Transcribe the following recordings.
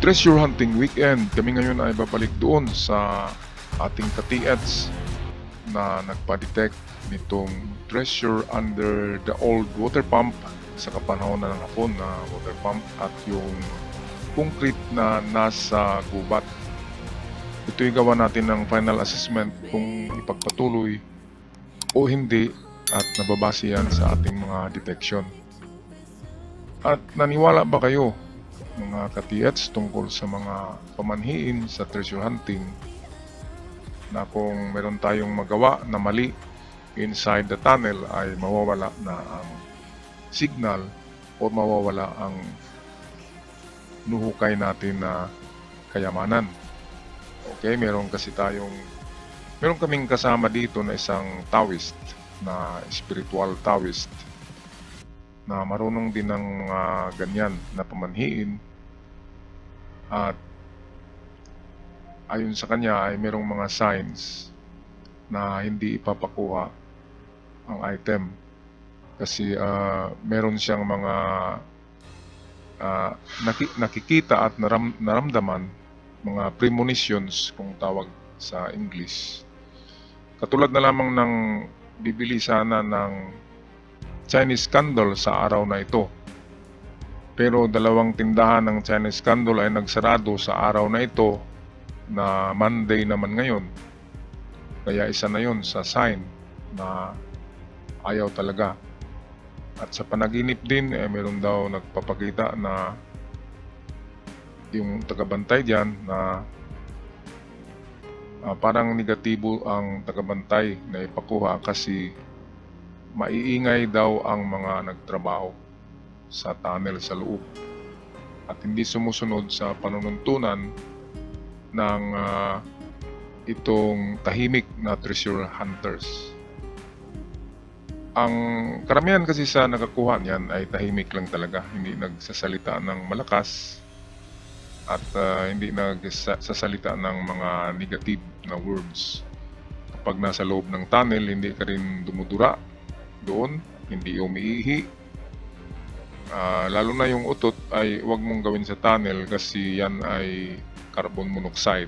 Treasure Hunting Weekend. Kami ngayon ay babalik doon sa ating ka-TEDs na nagpa-detect nitong treasure under the old water pump sa kapanahon na ng hapon na water pump at yung concrete na nasa gubat. Ito'y gawa natin ng final assessment kung ipagpatuloy o hindi at nababase yan sa ating mga detection. At naniwala ba kayo mga ka-TEDs tungkol sa mga pamanhiin sa treasure hunting na kung meron tayong magawa na mali inside the tunnel ay mawawala na ang signal o mawawala ang nuhukay natin na kayamanan. Okay, meron kaming kasama dito na isang Taoist, na spiritual Taoist na marunong din ng mga ganyan na pamanhiin at ayon sa kanya ay merong mga signs na hindi ipapakuha ang item kasi meron siyang mga nakikita at naramdaman, mga premonitions kung tawag sa English. Katulad na lamang ng bibili sana ng Chinese candle sa araw na ito. Pero dalawang tindahan ng Chinese candle ay nagsarado sa araw na ito na Monday naman ngayon. Kaya isa na yun sa sign na ayaw talaga. At sa panaginip din, meron daw nagpapakita na yung tagabantay dyan na parang negatibo ang tagabantay na ipakuha kasi maiingay daw ang mga nagtrabaho sa tunnel sa loob at hindi sumusunod sa panununtunan ng itong tahimik na treasure hunters. Ang karamihan kasi sa nakakuha niyan ay tahimik lang talaga, hindi nagsasalita ng malakas at hindi nagsasalita ng mga negative na words. Kapag nasa loob ng tunnel, hindi ka rin dumudura doon, hindi umiihi. Lalo na yung utot ay huwag mong gawin sa tunnel kasi yan ay carbon monoxide.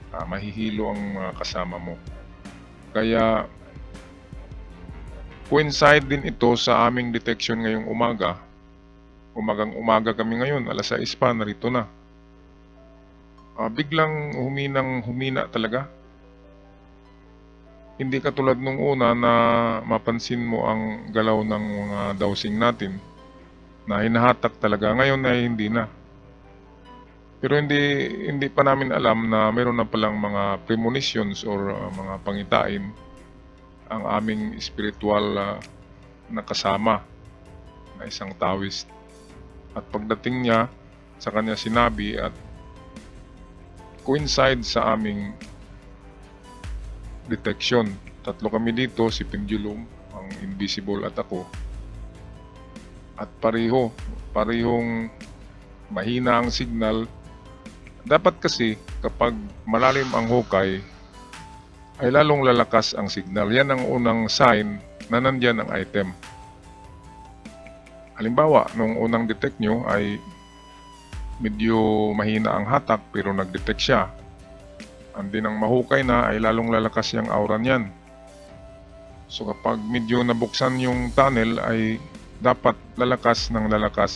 Mahihilo ang kasama mo. Kaya coincide din ito sa aming detection ngayong umaga. Umagang-umaga kami ngayon, alas 6 pa, narito na. Biglang humina talaga. Hindi katulad nung una na mapansin mo ang galaw ng mga dowsing natin na hinahatak talaga. Ngayon ay hindi na. Pero hindi pa namin alam na meron na palang mga premonitions or mga pangitain ang aming spiritual na kasama na isang Taoist. At pagdating niya sa kanya sinabi at coincide sa aming detection. Tatlo kami dito, si Pendulum, ang invisible at ako. At parehong mahina ang signal. Dapat kasi kapag malalim ang hukay, ay lalong lalakas ang signal. Yan ang unang sign na nandyan ang item. Halimbawa, nung unang detect nyo ay medyo mahina ang hatak pero nag-detect siya. Andi nang mahukay na ay lalong lalakas yung aura niyan. So kapag medyo nabuksan yung tunnel ay dapat lalakas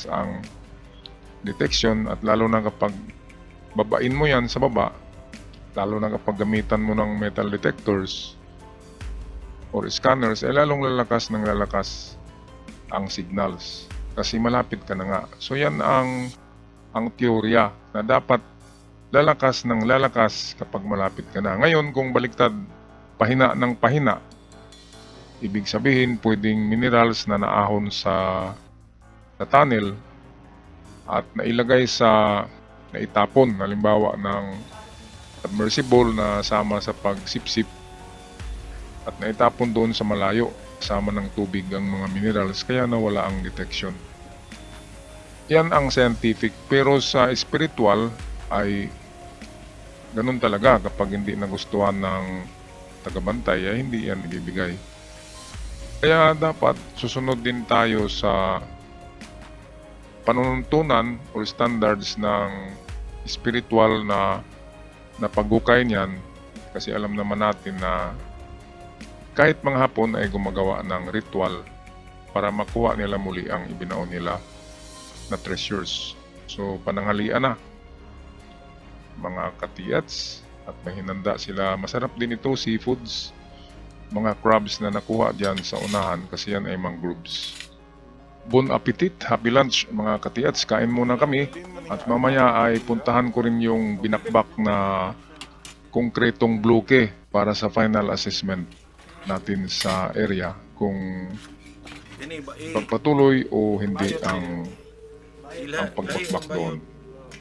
ang detection at lalo na kapag babain mo yan sa baba, lalo na kapag gamitan mo ng metal detectors or scanners ay lalong lalakas ang signals kasi malapit ka na nga. So yan ang teorya na dapat lalakas kapag malapit ka na. Ngayon, kung baliktad, pahina ng pahina, ibig sabihin pwedeng minerals na naahon sa tunnel at nailagay naitapon, halimbawa ng submersible na sama sa pagsipsip at naitapon doon sa malayo, sama ng tubig ang mga minerals, kaya nawala ang detection. Yan ang scientific, pero sa spiritual ay ganun talaga. Kapag hindi nagustuhan ng tagabantay ay hindi yan ibibigay. Kaya dapat susunod din tayo sa panuntunan o standards ng spiritual na paghukay niyan, kasi alam naman natin na kahit mga Hapon ay gumagawa ng ritual para makuha nila muli ang ibinaon nila na treasures. So pananghalian na mga katiyats at may hinanda sila. Masarap din ito, seafoods, mga crabs na nakuha dyan sa unahan kasi yan ay mangroves. Bon appetit, happy lunch mga katiyats, kain muna kami at mamaya ay puntahan ko rin yung binakbak na konkretong bloke para sa final assessment natin sa area kung pagpatuloy o hindi ang pagbakbak doon.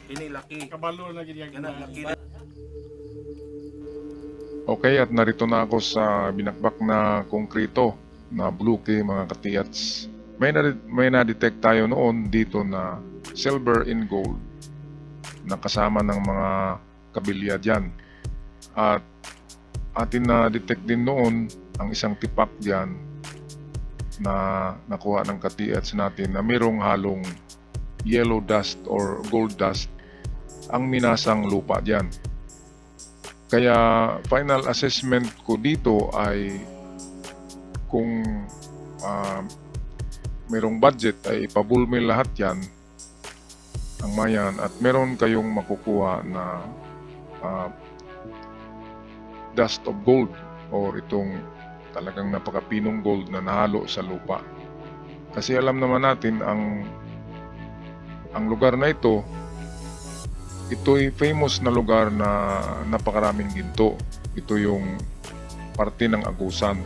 Ini laki. Kabalo lagi diya Laki. Okay, at narito na ako sa binakbak na konkreto na bloke mga katiyats. May na-detect tayo noon dito na silver in gold na kasama ng mga kabilya dyan. At atin na-detect din noon ang isang tipak dyan na nakuha ng katiyats natin na mayroong halong yellow dust or gold dust ang minasang lupa dyan. Kaya final assessment ko dito ay kung merong budget ay ipabulmil lahat yan ang mayan at meron kayong makukuha na dust of gold or itong talagang napakapinong gold na nahalo sa lupa. Kasi alam naman natin ang lugar na ito'y famous na lugar na napakaraming ginto. Ito yung parte ng Agusan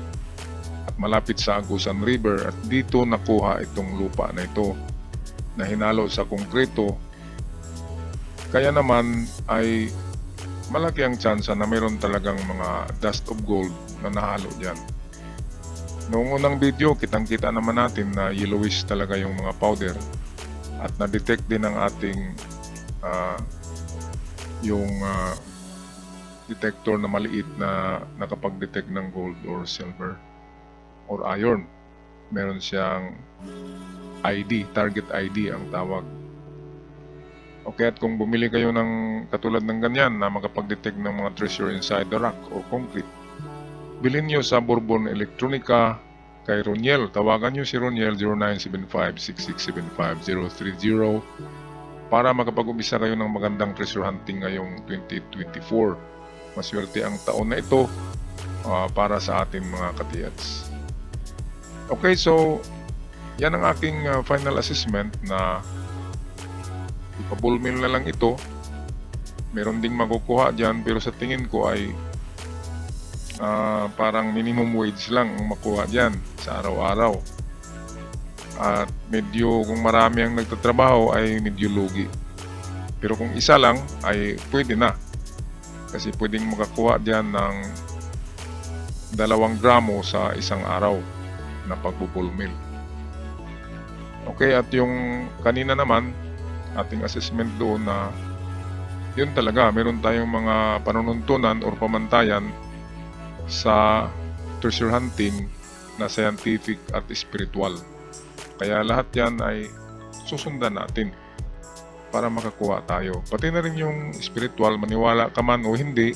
at malapit sa Agusan River at dito nakuha itong lupa na ito na hinalo sa konkreto. Kaya naman ay malaki ang tsansa na mayroon talagang mga dust of gold na nahalo dyan. Noong unang video, kitang-kita naman natin na yellowish talaga yung mga powder at na-detect din ang ating detector na maliit na nakapag-detect ng gold or silver or iron. Meron siyang ID, target ID ang tawag. Okay, at kung bumili kayo ng katulad ng ganyan na makapag-detect ng mga treasure inside the rock or concrete, bilhin nyo sa Bourbon Electronica kay Roniel. Tawagan nyo si Roniel 0975-6675-030 para makapag-umpisa kayo ng magandang treasure hunting ngayong 2024. Maswerte ang taon na ito para sa ating mga katiyats. Okay, so yan ang aking final assessment na ipabulmil na lang ito. Meron ding makukuha dyan pero sa tingin ko ay parang minimum wage lang ang makuha dyan sa araw-araw. At medyo kung marami ang nagtatrabaho ay medyo lugi. Pero kung isa lang ay pwede na. Kasi pwedeng makakuha dyan ng 2 gramo sa isang araw na pagbubulmil. Okay, at yung kanina naman ating assessment doon na yun talaga, meron tayong mga panununtunan or pamantayan sa treasure hunting na scientific at spiritual. Kaya lahat yan ay susundan natin para makakuha tayo. Pati na rin yung spiritual, maniwala ka man o hindi,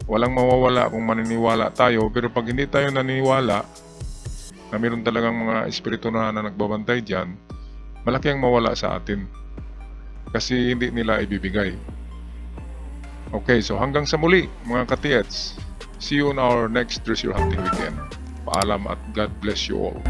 walang mawawala kung maniniwala tayo. Pero pag hindi tayo naniniwala na meron talagang mga espiritu na nagbabantay dyan, malaki ang mawala sa atin. Kasi hindi nila ibibigay. Okay, so hanggang sa muli mga katiyats. See you on our next treasure hunting weekend. Paalam at God bless you all.